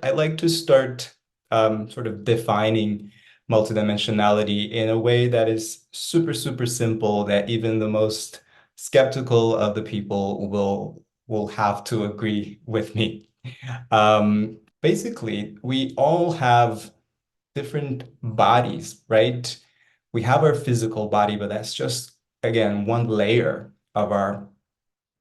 I like to start sort of defining multidimensionality in a way that is super, super simple that even the most skeptical of the people will have to agree with me. Basically, we all have different bodies, right? We have our physical body, but that's just, again, one layer of our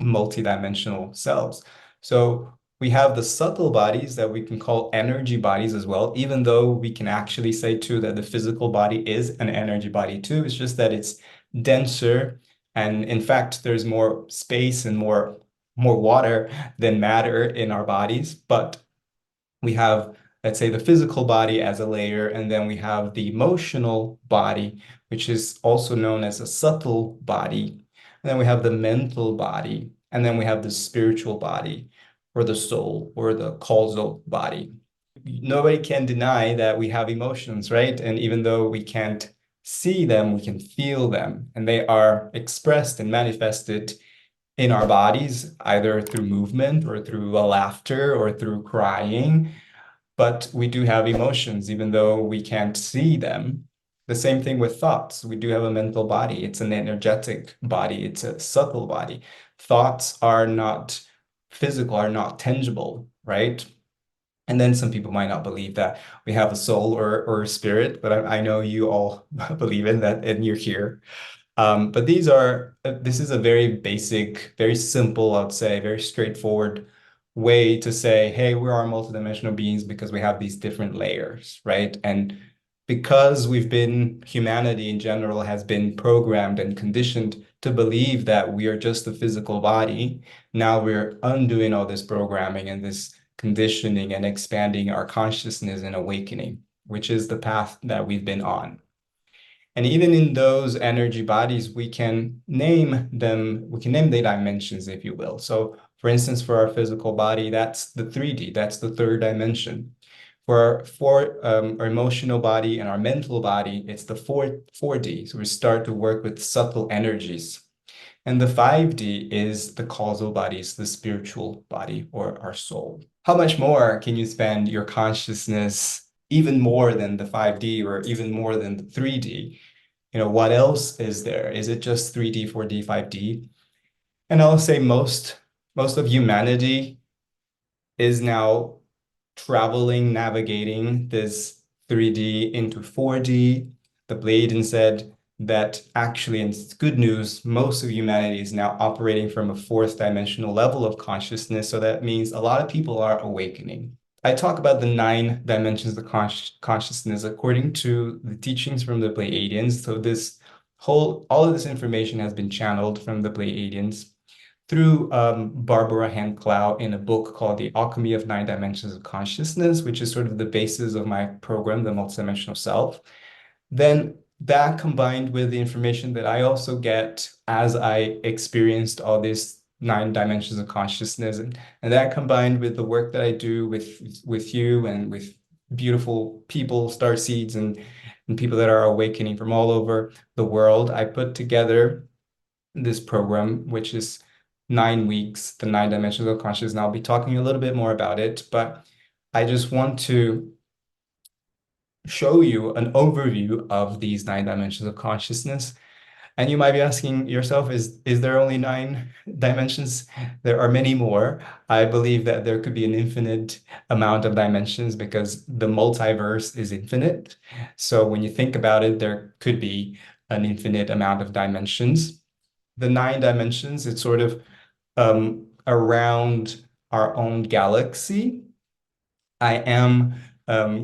multidimensional selves. So we have the subtle bodies that we can call energy bodies as well, even though we can actually say too that the physical body is an energy body too. It's just that it's denser. And in fact, there's more space and more water than matter in our bodies. But we have, let's say, the physical body as a layer, and then we have the emotional body, which is also known as a subtle body. And then we have the mental body, and then we have the spiritual body, or the soul, or the causal body. Nobody can deny that we have emotions, right? And even though we can't see them, we can feel them, and they are expressed and manifested in our bodies, either through movement or through a laughter or through crying. But we do have emotions, even though we can't see them. The same thing with thoughts. We do have a mental body. It's an energetic body. It's a subtle body. Thoughts are not physical, are not tangible, right? And then some people might not believe that we have a soul or a spirit, but I know you all believe in that and you're here. But this is a very basic, very simple, I'd say, very straightforward way to say, hey, we are multidimensional beings because we have these different layers, right? And because humanity in general has been programmed and conditioned to believe that we are just a physical body, now we're undoing all this programming and this conditioning and expanding our consciousness and awakening, which is the path that we've been on. And even in those energy bodies, we can name them, we can name the dimensions, if you will. So for instance, for our physical body, that's the 3D, that's the third dimension. For our emotional body and our mental body, it's the 4D. So we start to work with subtle energies. And the 5D is the causal body, it's the spiritual body or our soul. How much more can you spend your consciousness even more than the 5D or even more than the 3D? What else is there? Is it just 3D, 4D, 5D? And I'll say most of humanity is now traveling, navigating this 3D into 4D. The Pleiadians said that actually, and it's good news, most of humanity is now operating from a fourth dimensional level of consciousness. So that means a lot of people are awakening. I talk about the 9 dimensions of consciousness according to the teachings from the Pleiadians. So all of this information has been channeled from the Pleiadians through Barbara Hand-Clow in a book called The Alchemy of 9 Dimensions of Consciousness, which is sort of the basis of my program, the Multidimensional Self. Then that combined with the information that I also get as I experienced all these 9 dimensions of consciousness, and that combined with the work that I do with you and with beautiful people, star seeds, and people that are awakening from all over the world, I put together this program, which is 9 weeks, the 9 dimensions of consciousness. And I'll be talking a little bit more about it, but I just want to show you an overview of these 9 dimensions of consciousness. And you might be asking yourself, is there only 9 dimensions? There are many more. I believe that there could be an infinite amount of dimensions because the multiverse is infinite. So when you think about it, there could be an infinite amount of dimensions. The 9 dimensions, it's sort of around our own galaxy. I am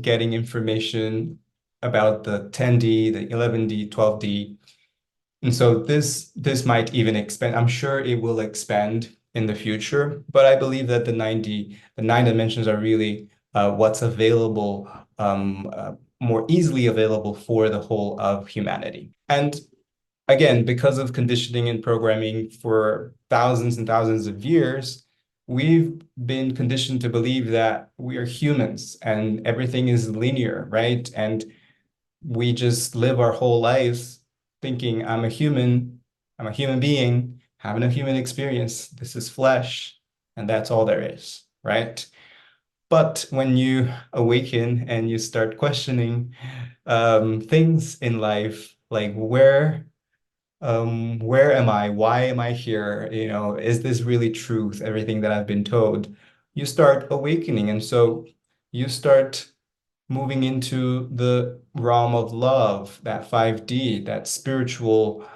getting information about the 10D, the 11D, 12D. And so this might even expand. I'm sure it will expand in the future, but I believe that the 9 dimensions are really what's available, more easily available for the whole of humanity. And again, because of conditioning and programming for thousands and thousands of years, we've been conditioned to believe that we are humans and everything is linear, right? And we just live our whole lives thinking, I'm a human being, having a human experience. This is flesh, and that's all there is, right? But when you awaken and you start questioning things in life, like where am I? Why am I here? You know, is this really truth? Everything that I've been told, you start awakening. And so you start moving into the realm of love, that 5D, that spiritual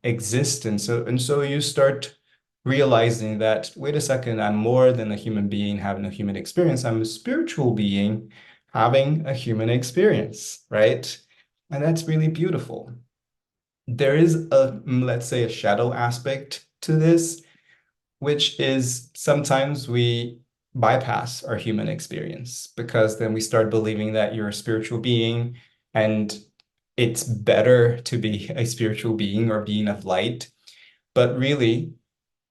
existence. So you start realizing that, wait a second, I'm more than a human being having a human experience. I'm a spiritual being having a human experience, right? And that's really beautiful. There is let's say, a shadow aspect to this, which is sometimes we bypass our human experience because then we start believing that you're a spiritual being and it's better to be a spiritual being or being of light. But really,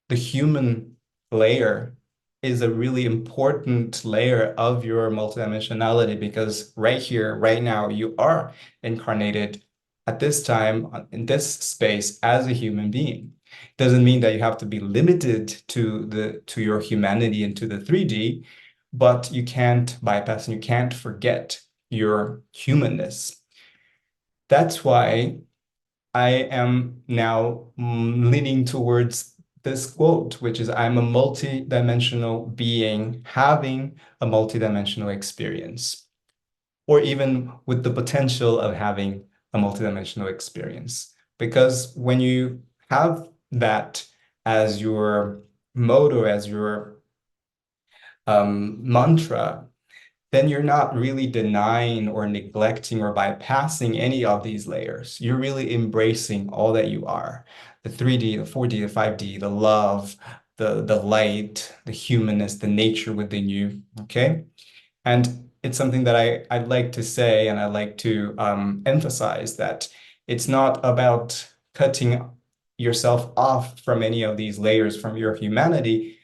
the human layer is a really important layer of your multidimensionality because right here, right now, you are incarnated at this time in this space as a human being. Doesn't mean that you have to be limited to your humanity and to the 3D, but you can't bypass and you can't forget your humanness. That's why I am now leaning towards this quote, which is I'm a multidimensional being having a multidimensional experience, or even with the potential of having a multidimensional experience. Because when you have that as your motto, as your mantra, then you're not really denying or neglecting or bypassing any of these layers. You're really embracing all that you are. The 3D, the 4D, the 5D, the love, the light, the humanness, the nature within you. Okay. And it's something that I'd like to say, and I like to emphasize that it's not about cutting yourself off from any of these layers from your humanity,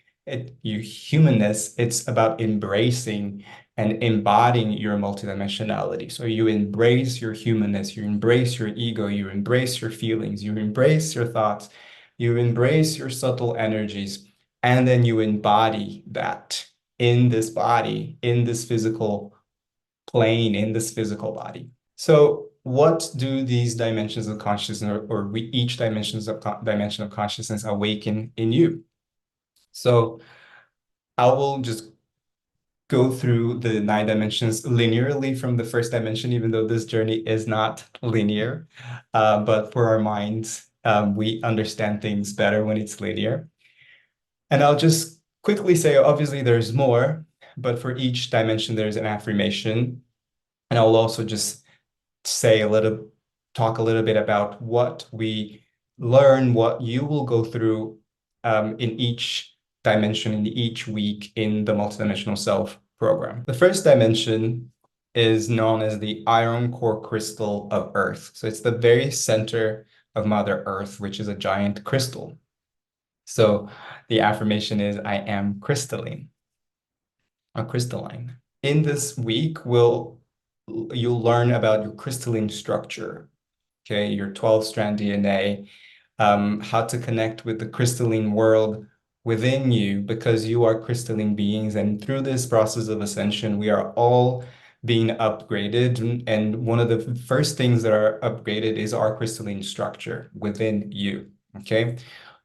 your humanness. It's about embracing and embodying your multidimensionality. So you embrace your humanness, you embrace your ego, you embrace your feelings, you embrace your thoughts, you embrace your subtle energies, and then you embody that in this body, in this physical plane, in this physical body. So what do these dimensions of consciousness, or we each dimension of consciousness awaken in you? So I will just go through the 9 dimensions linearly from the first dimension, even though this journey is not linear. But for our minds, we understand things better when it's linear. And I'll just quickly say, obviously, there's more, but for each dimension, there's an affirmation. And I'll also just talk a little bit about what we learn, what you will go through in each dimension, in each week in the Multidimensional Self program. The first dimension is known as the iron core crystal of Earth. So it's the very center of Mother Earth, which is a giant crystal. So the affirmation is, I am crystalline, or crystalline. In this week, you'll learn about your crystalline structure, okay, your 12-strand DNA, how to connect with the crystalline world within you, because you are crystalline beings. And through this process of ascension, we are all being upgraded. And one of the first things that are upgraded is our crystalline structure within you, okay?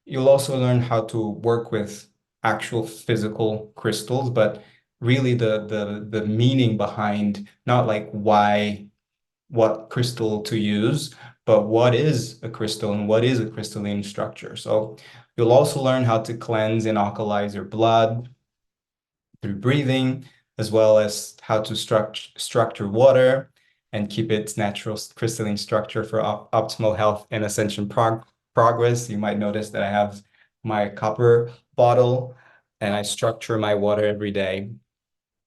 You'll also learn how to work with actual physical crystals, but really the meaning behind, not like what crystal to use, but what is a crystal and what is a crystalline structure. So you'll also learn how to cleanse and alkalize your blood through breathing, as well as how to structure water and keep its natural crystalline structure for optimal health and ascension progress. You might notice that I have my copper bottle and I structure my water every day.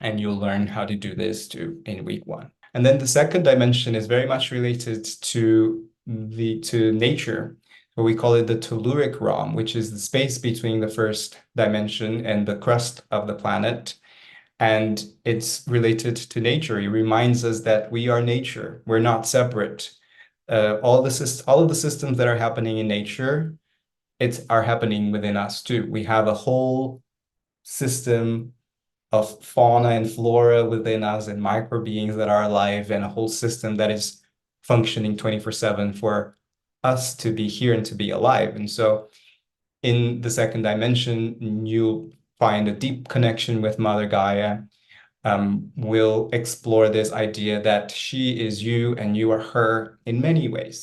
And you'll learn how to do this too in week 1. And then the second dimension is very much related to nature, or we call it the telluric realm, which is the space between the first dimension and the crust of the planet. And it's related to nature. It reminds us that we are nature. We're not separate. All of the systems that are happening in nature, are happening within us too. We have a whole system of fauna and flora within us and microbeings that are alive and a whole system that is functioning 24/7 for us to be here and to be alive. And so in the second dimension, you'll find a deep connection with Mother Gaia. We'll explore this idea that she is you and you are her in many ways.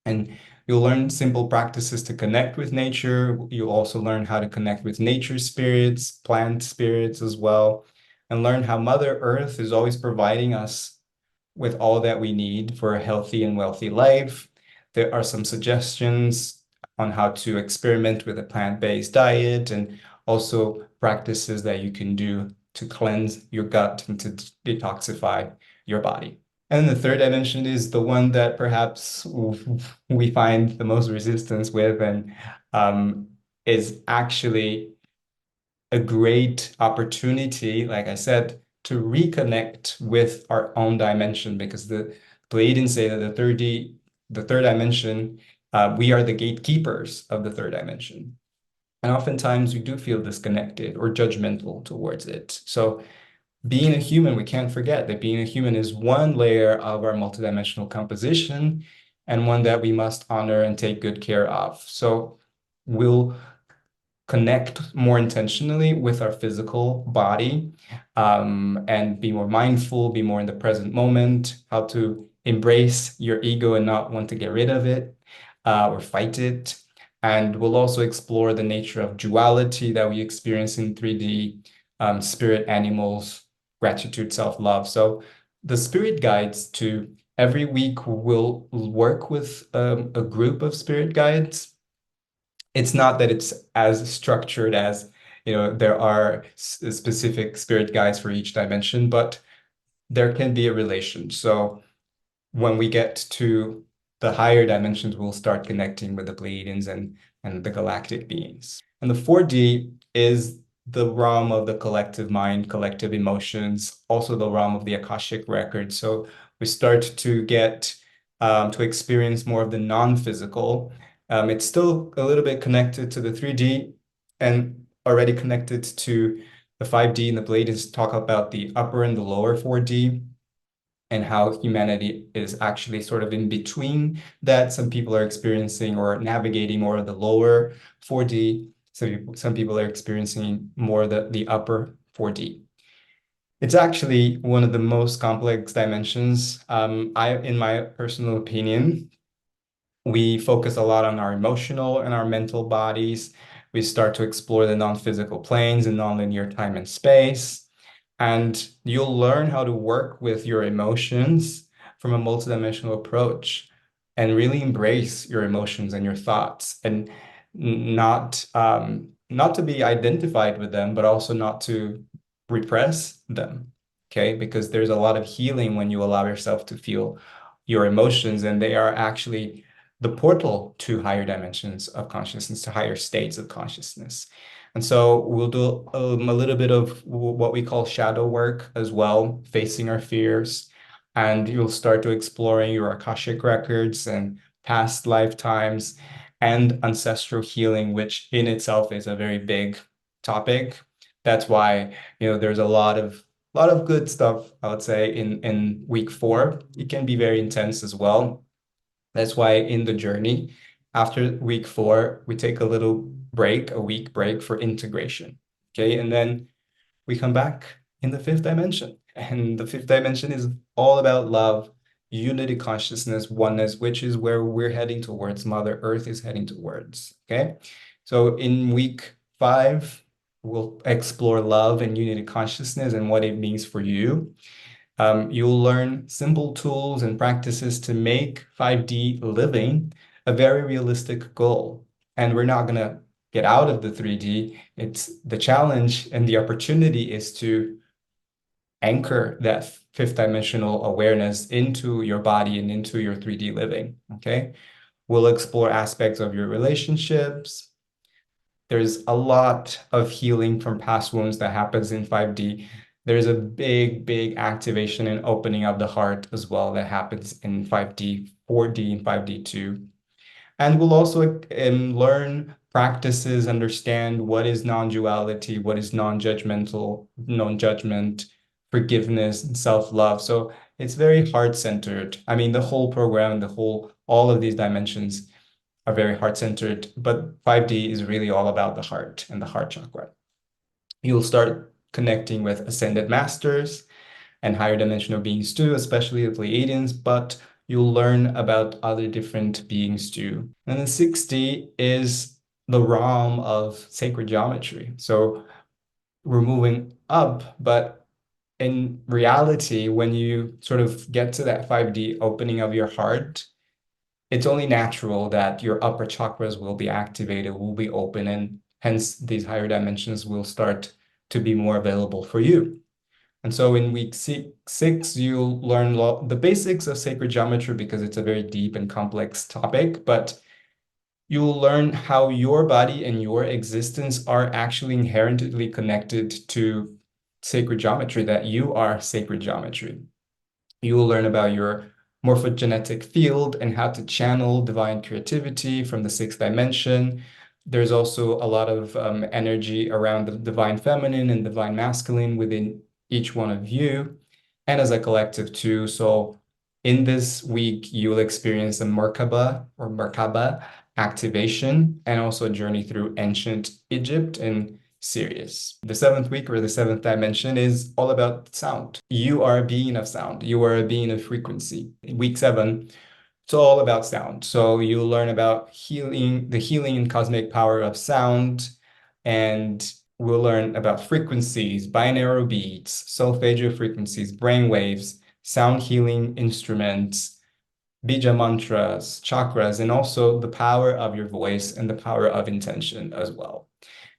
And you'll learn simple practices to connect with nature. You'll also learn how to connect with nature spirits, plant spirits as well, and learn how Mother Earth is always providing us with all that we need for a healthy and wealthy life. There are some suggestions on how to experiment with a plant-based diet and also practices that you can do to cleanse your gut and to detoxify your body. And the third dimension is the one that perhaps we find the most resistance with, and is actually a great opportunity, like I said, to reconnect with our own dimension, because the Pleiadians say that the third dimension, we are the gatekeepers of the third dimension. And oftentimes we do feel disconnected or judgmental towards it. So being a human, we can't forget that being a human is one layer of our multidimensional composition and one that we must honor and take good care of. So we'll connect more intentionally with our physical body, and be more mindful, be more in the present moment, how to embrace your ego and not want to get rid of it, or fight it. And we'll also explore the nature of duality that we experience in 3D, spirit, animals, gratitude, self-love. So the spirit guides to every week we'll work with a group of spirit guides. It's not that it's as structured as, there are specific spirit guides for each dimension, but there can be a relation. So when we get to the higher dimensions, we'll start connecting with the Pleiadians and the galactic beings. And the 4D is the realm of the collective mind, collective emotions, also the realm of the Akashic record. So we start to get to experience more of the non-physical. It's still a little bit connected to the 3D and already connected to the 5D, and the Pleiadians talk about the upper and the lower 4D and how humanity is actually sort of in between that. Some people are experiencing or navigating more of the lower 4D. Some people are experiencing more the upper 4D. It's actually one of the most complex dimensions. In my personal opinion, we focus a lot on our emotional and our mental bodies. We start to explore the non-physical planes and nonlinear time and space. And you'll learn how to work with your emotions from a multidimensional approach and really embrace your emotions and your thoughts, and not to be identified with them, but also not to repress them. Okay, because there's a lot of healing when you allow yourself to feel your emotions, and they are actually the portal to higher dimensions of consciousness, to higher states of consciousness. And so we'll do a little bit of what we call shadow work as well, facing our fears. And you'll start to exploring your Akashic records and past lifetimes and ancestral healing, which in itself is a very big topic. That's why, there's a lot of good stuff, I would say, in week 4. It can be very intense as well. That's why in the journey, after week 4, we take a little break, a week break for integration. Okay. And then we come back in the 5th dimension. And the 5th dimension is all about love, unity, consciousness, oneness, which is where we're heading towards. Mother Earth is heading towards. Okay. So in week 5, we'll explore love and unity consciousness and what it means for you. You'll learn simple tools and practices to make 5D living a very realistic goal. And we're not going to get out of the 3D. It's the challenge and the opportunity is to anchor that 5th dimensional awareness into your body and into your 3D living. Okay. We'll explore aspects of your relationships. There's a lot of healing from past wounds that happens in 5D. There's a big, big activation and opening of the heart as well that happens in 5D, 4D, and 5D too. And we'll also learn practices, understand what is non-duality, what is non-judgmental, non-judgment, forgiveness, and self-love. So it's very heart-centered. I mean, the whole program, all of these dimensions are very heart-centered, but 5D is really all about the heart and the heart chakra. You'll start connecting with ascended masters and higher dimensional beings too, especially the Pleiadians, but you'll learn about other different beings too. And then 6D is the realm of sacred geometry. So we're moving up, but in reality, when you sort of get to that 5D opening of your heart, it's only natural that your upper chakras will be activated, will be open, and hence these higher dimensions will start to be more available for you. And so in week six, you'll learn the basics of sacred geometry because it's a very deep and complex topic, but you'll learn how your body and your existence are actually inherently connected to sacred geometry, that you are sacred geometry. You will learn about your morphogenetic field and how to channel divine creativity from the sixth dimension. There's also a lot of energy around the divine feminine and divine masculine within each one of you, and as a collective too. So in this week, you will experience a Merkaba activation and also a journey through ancient Egypt and Sirius. The seventh week, or the seventh dimension, is all about sound. You are a being of sound. You are a being of frequency. In week 7, it's all about sound. So you'll learn about healing, the healing and cosmic power of sound, and we'll learn about frequencies, binaural beats, solfeggio frequencies, brain waves, sound healing instruments, bija mantras, chakras, and also the power of your voice and the power of intention as well.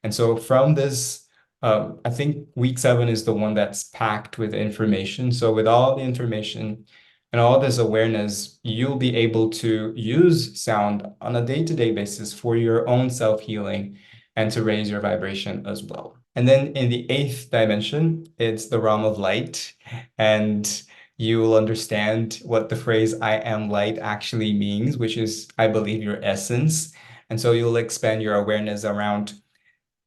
And so from this, I think week 7 is the one that's packed with information. So with all the information and all this awareness, you'll be able to use sound on a day-to-day basis for your own self-healing and to raise your vibration as well. And then in the 8th dimension, it's the realm of light. And you will understand what the phrase "I am light" actually means, which is, I believe, your essence. And so you'll expand your awareness around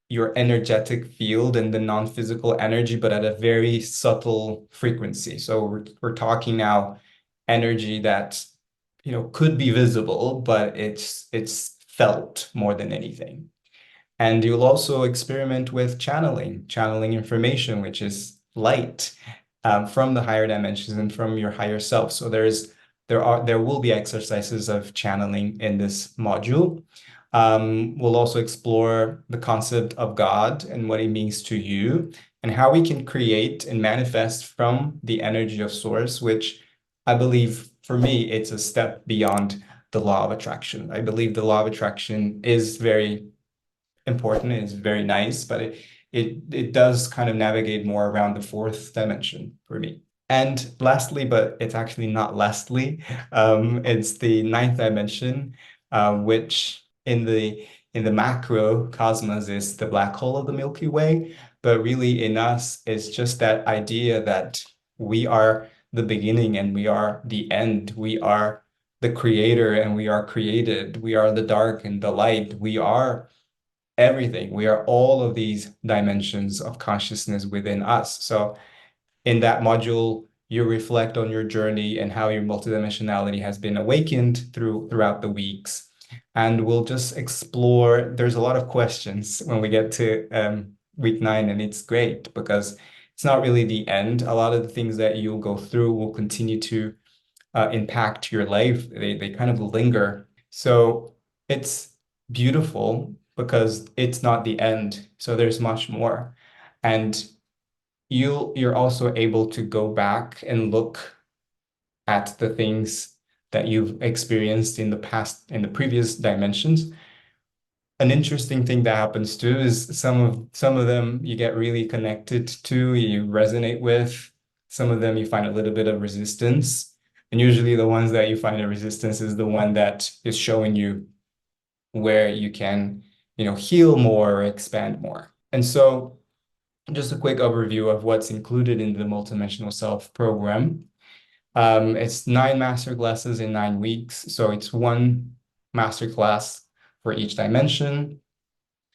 your energetic field and the non-physical energy, but at a very subtle frequency. So we're talking now energy that, could be visible, but it's felt more than anything. And you'll also experiment with channeling information, which is light, from the higher dimensions and from your higher self. So there will be exercises of channeling in this module. We'll also explore the concept of God and what it means to you, and how we can create and manifest from the energy of source, which I believe, for me, it's a step beyond the law of attraction. I believe the law of attraction is very important and it's very nice, but it does kind of navigate more around the 4th dimension for me. And lastly, but it's actually not lastly, it's the 9th dimension, which in the macro cosmos is the black hole of the Milky Way, but really in us, it's just that idea that we are the beginning and we are the end. We are the creator and we are created. We are the dark and the light. We are everything. We are all of these dimensions of consciousness within us. So in that module, you reflect on your journey and how your multidimensionality has been awakened throughout the weeks. And we'll just explore. There's a lot of questions when we get to week 9, and it's great because it's not really the end. A lot of the things that you'll go through will continue to impact your life. They kind of linger. So it's beautiful because it's not the end. So there's much more. And you're also able to go back and look at the things that you've experienced in the past, in the previous dimensions. An interesting thing that happens too is some of them you get really connected to, you resonate with. Some of them you find a little bit of resistance. And usually the ones that you find a resistance is the one that is showing you where you can, heal more or expand more. And so just a quick overview of what's included in the Multidimensional Self program. It's 9 master classes in 9 weeks. So it's one masterclass for each dimension.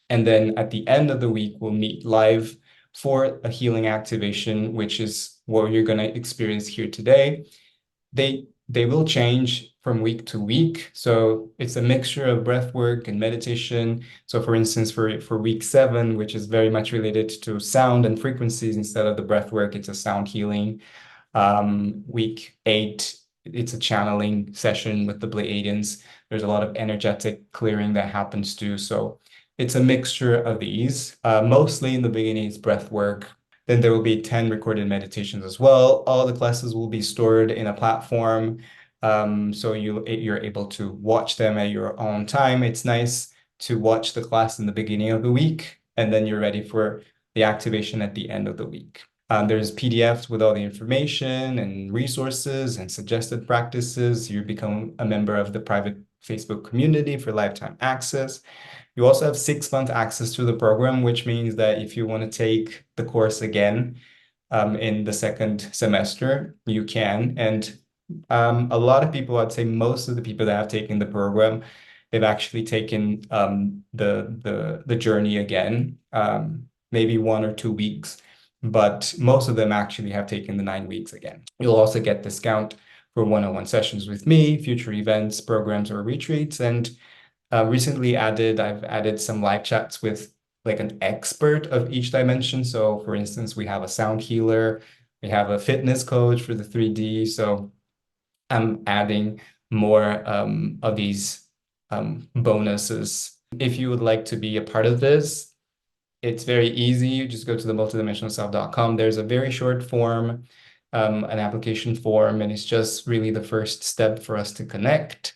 And then at the end of the week, we'll meet live for a healing activation, which is what you're going to experience here today. They will change from week to week. So it's a mixture of breath work and meditation. So for instance, for week 7, which is very much related to sound and frequencies, instead of the breath work, it's a sound healing. Week 8, it's a channeling session with the Pleiadians. There's a lot of energetic clearing that happens too. So it's a mixture of these. Mostly in the beginning, it's breath work. Then there will be 10 recorded meditations as well. All the classes will be stored in a platform. So you're able to watch them at your own time. It's nice to watch the class in the beginning of the week, and then you're ready for the activation at the end of the week. There's PDFs with all the information and resources and suggested practices. You become a member of the private Facebook community for lifetime access. You also have 6-month access to the program, which means that if you want to take the course again in the second semester, you can. And a lot of people, I'd say most of the people that have taken the program, they've actually taken the journey again, maybe 1 or 2 weeks, but most of them actually have taken the 9 weeks again. You'll also get discount for one-on-one sessions with me, future events, programs, or retreats. And recently I've added some live chats with like an expert of each dimension. So for instance, we have a sound healer, we have a fitness coach for the 3D. So I'm adding more of these bonuses. If you would like to be a part of this, it's very easy. You just go to the multidimensionalself.com. There's a very short form, an application form, and it's just really the first step for us to connect.